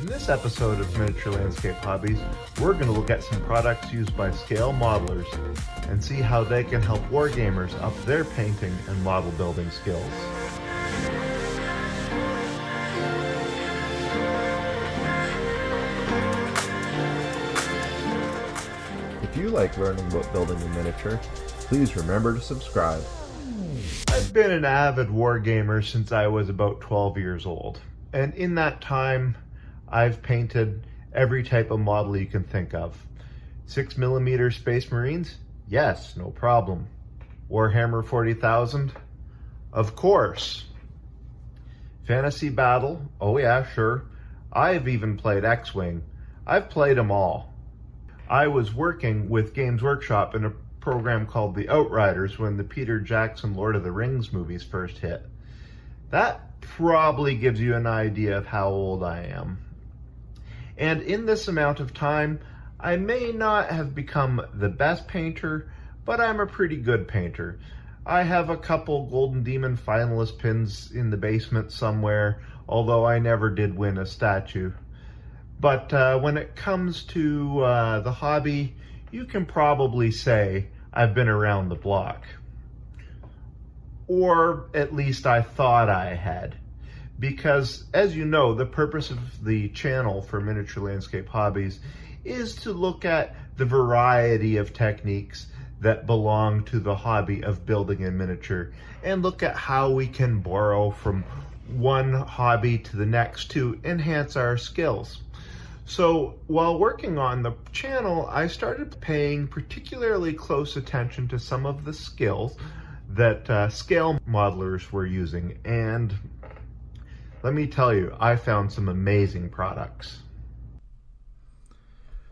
In this episode of Miniature Landscape Hobbies, we're going to look at some products used by scale modelers and see how they can help wargamers up their painting and model building skills. If you like learning about building in miniature, please remember to subscribe. I've been an avid wargamer since I was about 12 years old, and in that time I've painted every type of model you can think of. 6mm Space Marines? Yes, no problem. Warhammer 40,000? Of course. Fantasy Battle? Oh yeah, sure. I've even played X-Wing. I've played them all. I was working with Games Workshop in a program called The Outriders when the Peter Jackson Lord of the Rings movies first hit. That probably gives you an idea of how old I am. And in this amount of time, I may not have become the best painter, but I'm a pretty good painter. I have a couple Golden Demon finalist pins in the basement somewhere, although I never did win a statue. But when it comes to the hobby, you can probably say I've been around the block. Or at least I thought I had. Because, as you know, the purpose of the channel for Miniature Landscape Hobbies is to look at the variety of techniques that belong to the hobby of building in miniature and look at how we can borrow from one hobby to the next to enhance our skills. So while working on the channel, I started paying particularly close attention to some of the skills that scale modelers were using, and let me tell you, I found some amazing products.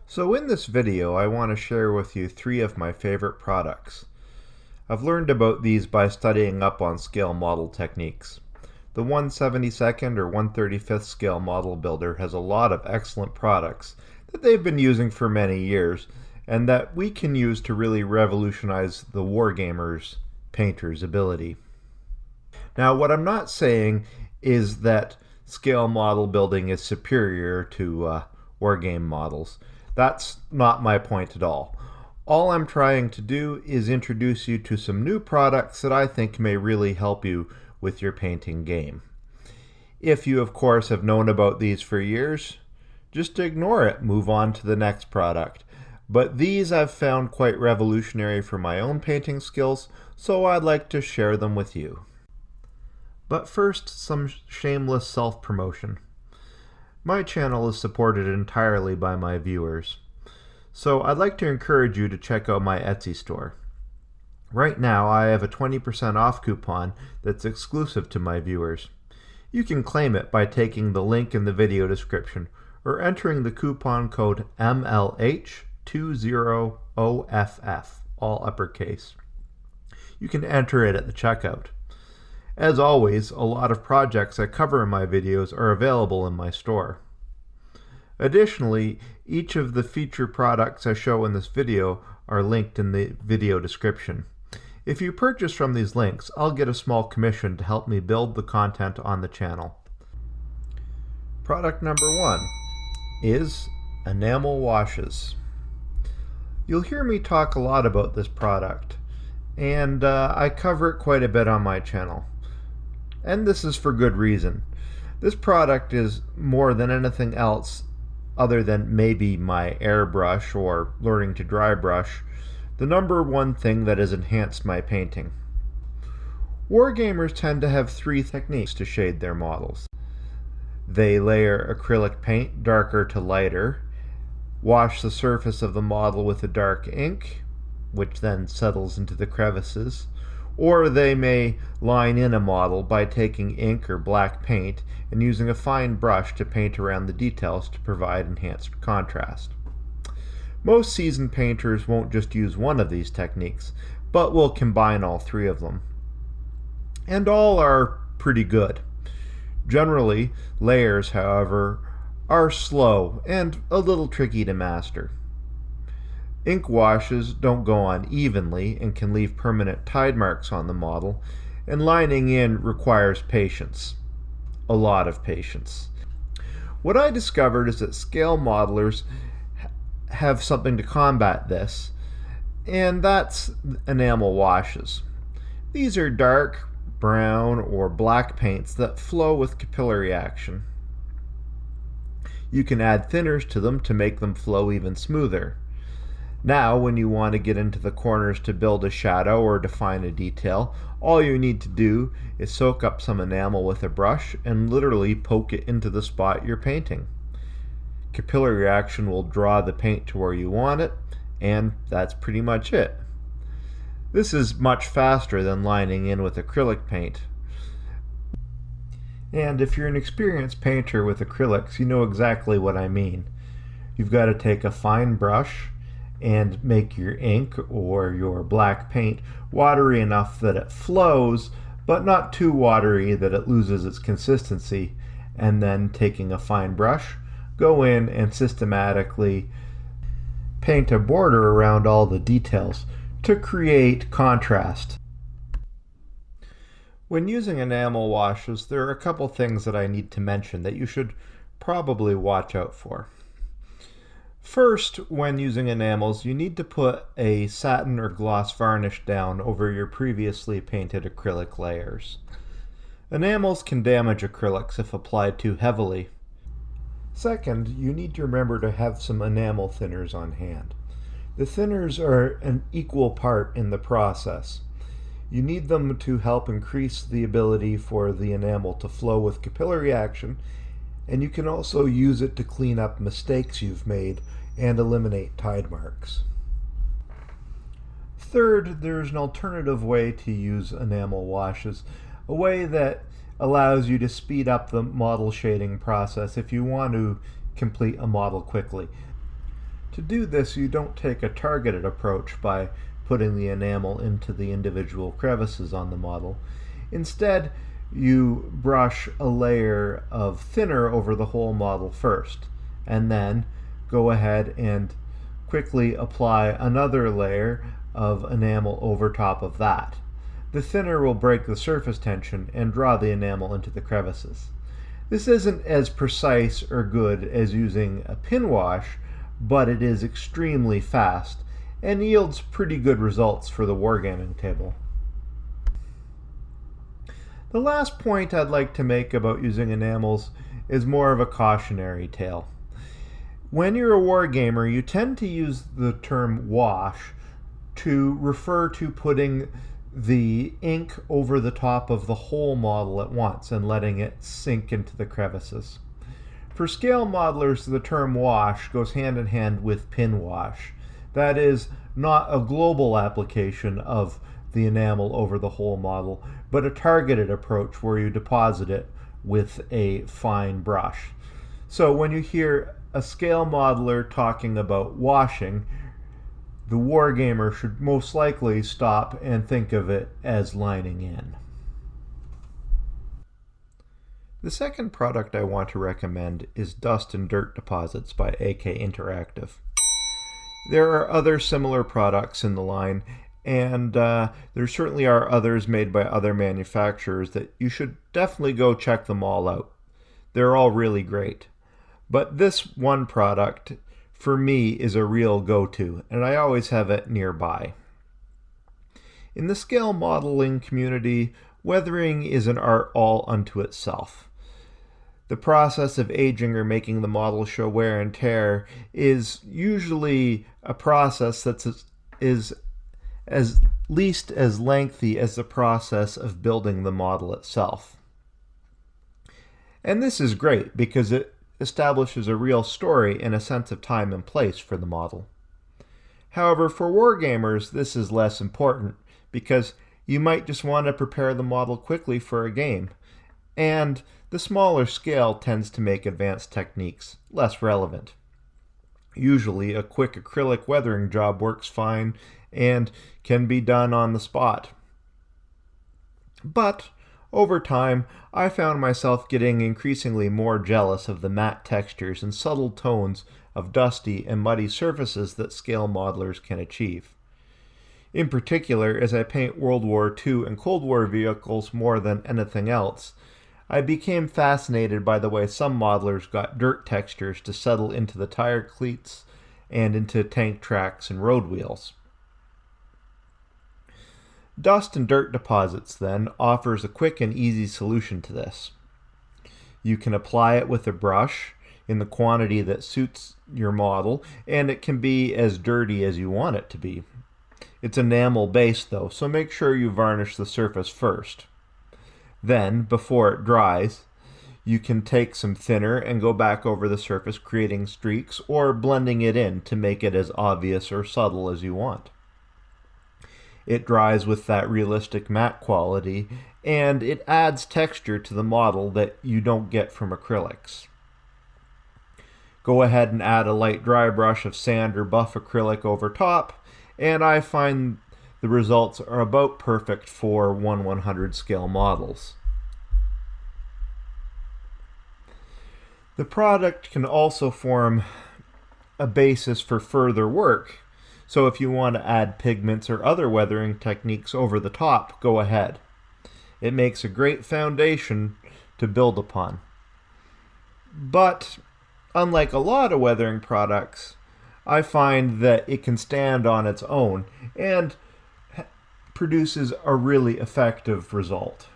So in this video, I want to share with you 3 of my favorite products. I've learned about these by studying up on scale model techniques. The 1/72nd or 1/35th scale model builder has a lot of excellent products that they've been using for many years and that we can use to really revolutionize the wargamer's painter's ability. Now, what I'm not saying is that scale model building is superior to wargame models. That's not my point at all. All I'm trying to do is introduce you to some new products that I think may really help you with your painting game. If you, of course, have known about these for years, just ignore it, move on to the next product. But these I've found quite revolutionary for my own painting skills, so I'd like to share them with you. But first, some shameless self-promotion. My channel is supported entirely by my viewers, so I'd like to encourage you to check out my Etsy store. Right now, I have a 20% off coupon that's exclusive to my viewers. You can claim it by taking the link in the video description or entering the coupon code MLH20OFF, all uppercase. You can enter it at the checkout. As always, a lot of projects I cover in my videos are available in my store. Additionally, each of the feature products I show in this video are linked in the video description. If you purchase from these links, I'll get a small commission to help me build the content on the channel. Product number 1 is enamel washes. You'll hear me talk a lot about this product, and I cover it quite a bit on my channel. And this is for good reason. This product is more than anything else, other than maybe my airbrush or learning to dry brush, the number one thing that has enhanced my painting. Wargamers tend to have 3 techniques to shade their models. They layer acrylic paint darker to lighter, wash the surface of the model with a dark ink, which then settles into the crevices, or they may line in a model by taking ink or black paint and using a fine brush to paint around the details to provide enhanced contrast. Most seasoned painters won't just use one of these techniques, but will combine all 3 of them. And all are pretty good. Generally, layers, however, are slow and a little tricky to master. Ink washes don't go on evenly and can leave permanent tide marks on the model, and lining in requires patience. A lot of patience. What I discovered is that scale modelers have something to combat this, and that's enamel washes. These are dark brown or black paints that flow with capillary action. You can add thinners to them to make them flow even smoother. Now, when you want to get into the corners to build a shadow or define a detail, all you need to do is soak up some enamel with a brush and literally poke it into the spot you're painting. Capillary action will draw the paint to where you want it, and that's pretty much it. This is much faster than lining in with acrylic paint. And if you're an experienced painter with acrylics, you know exactly what I mean. You've got to take a fine brush and make your ink or your black paint watery enough that it flows, but not too watery that it loses its consistency. And then taking a fine brush, go in and systematically paint a border around all the details to create contrast. When using enamel washes, there are a couple things that I need to mention that you should probably watch out for. First, when using enamels, you need to put a satin or gloss varnish down over your previously painted acrylic layers. Enamels can damage acrylics if applied too heavily. Second, you need to remember to have some enamel thinners on hand. The thinners are an equal part in the process. You need them to help increase the ability for the enamel to flow with capillary action, and you can also use it to clean up mistakes you've made and eliminate tide marks. Third, there's an alternative way to use enamel washes, a way that allows you to speed up the model shading process if you want to complete a model quickly. To do this, you don't take a targeted approach by putting the enamel into the individual crevices on the model. Instead, you brush a layer of thinner over the whole model first, and then go ahead and quickly apply another layer of enamel over top of that. The thinner will break the surface tension and draw the enamel into the crevices. This isn't as precise or good as using a pin wash, but it is extremely fast and yields pretty good results for the wargaming table. The last point I'd like to make about using enamels is more of a cautionary tale. When you're a wargamer, you tend to use the term wash to refer to putting the ink over the top of the whole model at once and letting it sink into the crevices. For scale modelers, the term wash goes hand in hand with pin wash. That is not a global application of the enamel over the whole model, but a targeted approach where you deposit it with a fine brush. So when you hear a scale modeler talking about washing, the wargamer should most likely stop and think of it as lining in. The second product I want to recommend is Dust and Dirt Deposits by AK Interactive. There are other similar products in the line, and there certainly are others made by other manufacturers that you should definitely go check them all out. They're all really great. But this one product, for me, is a real go-to, and I always have it nearby. In the scale modeling community, weathering is an art all unto itself. The process of aging or making the model show wear and tear is usually a process that is at least as lengthy as the process of building the model itself. And this is great because it establishes a real story and a sense of time and place for the model. However, for wargamers, this is less important because you might just want to prepare the model quickly for a game, and the smaller scale tends to make advanced techniques less relevant. Usually, a quick acrylic weathering job works fine and can be done on the spot. But over time, I found myself getting increasingly more jealous of the matte textures and subtle tones of dusty and muddy surfaces that scale modelers can achieve. In particular, as I paint World War II and Cold War vehicles more than anything else, I became fascinated by the way some modelers got dirt textures to settle into the tire cleats and into tank tracks and road wheels. Dust and dirt deposits, then, offers a quick and easy solution to this. You can apply it with a brush in the quantity that suits your model, and it can be as dirty as you want it to be. It's enamel based though, so make sure you varnish the surface first. Then, before it dries, you can take some thinner and go back over the surface creating streaks or blending it in to make it as obvious or subtle as you want. It dries with that realistic matte quality, and it adds texture to the model that you don't get from acrylics. Go ahead and add a light dry brush of sand or buff acrylic over top, and I find the results are about perfect for 1/100 scale models. The product can also form a basis for further work, so if you want to add pigments or other weathering techniques over the top, go ahead. It makes a great foundation to build upon. But unlike a lot of weathering products, I find that it can stand on its own and produces a really effective result.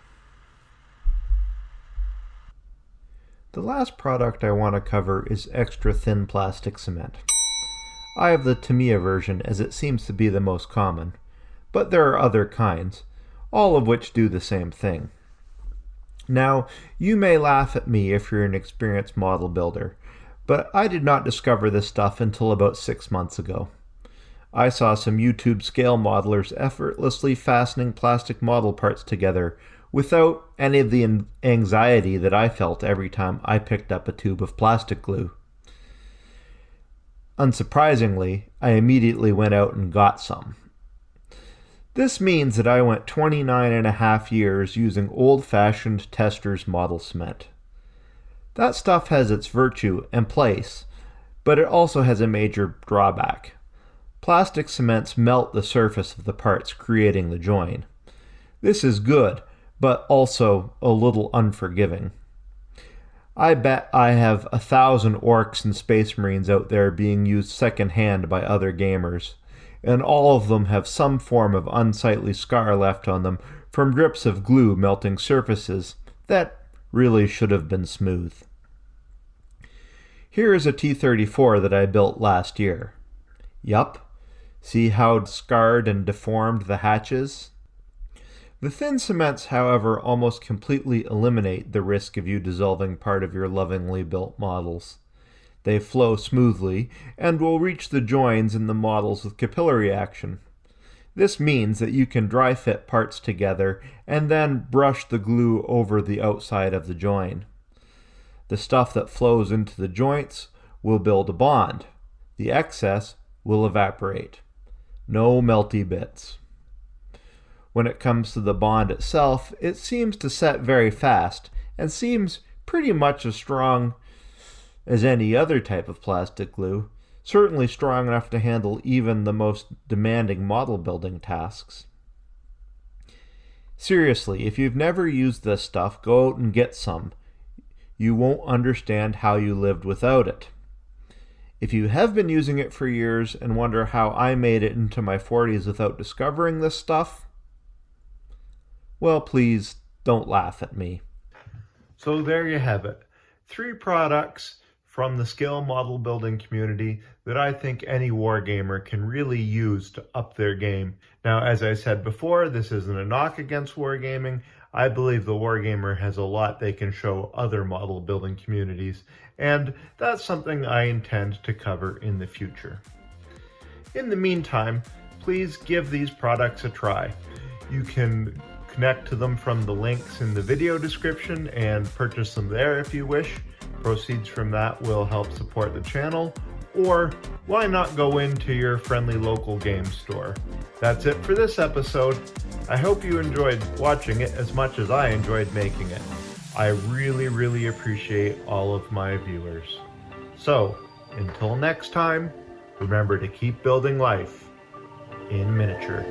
The last product I want to cover is extra thin plastic cement. I have the Tamiya version as it seems to be the most common, but there are other kinds, all of which do the same thing. Now, you may laugh at me if you're an experienced model builder, but I did not discover this stuff until about 6 months ago. I saw some YouTube scale modelers effortlessly fastening plastic model parts together without any of the anxiety that I felt every time I picked up a tube of plastic glue. Unsurprisingly, I immediately went out and got some. This means that I went 29.5 years using old-fashioned Testor's model cement. That stuff has its virtue and place, but it also has a major drawback. Plastic cements melt the surface of the parts, creating the join. This is good, but also a little unforgiving. I bet I have 1,000 orcs and space marines out there being used secondhand by other gamers, and all of them have some form of unsightly scar left on them from drips of glue melting surfaces that really should have been smooth. Here is a T-34 that I built last year. Yup, see how scarred and deformed the hatch is? The thin cements, however, almost completely eliminate the risk of you dissolving part of your lovingly built models. They flow smoothly and will reach the joins in the models with capillary action. This means that you can dry fit parts together and then brush the glue over the outside of the join. The stuff that flows into the joints will build a bond. The excess will evaporate. No melty bits. When it comes to the bond itself, it seems to set very fast and seems pretty much as strong as any other type of plastic glue, certainly strong enough to handle even the most demanding model building tasks. Seriously, if you've never used this stuff, go out and get some. You won't understand how you lived without it. If you have been using it for years and wonder how I made it into my 40s without discovering this stuff, well, please don't laugh at me. So there you have it. 3 products from the scale model building community that I think any wargamer can really use to up their game. Now, as I said before, this isn't a knock against wargaming. I believe the wargamer has a lot they can show other model building communities, and that's something I intend to cover in the future. In the meantime, please give these products a try. You can connect to them from the links in the video description and purchase them there if you wish. Proceeds from that will help support the channel, or why not go into your friendly local game store. That's it for this episode. I hope you enjoyed watching it as much as I enjoyed making it. I really appreciate all of my viewers. So, until next time, remember to keep building life in miniature.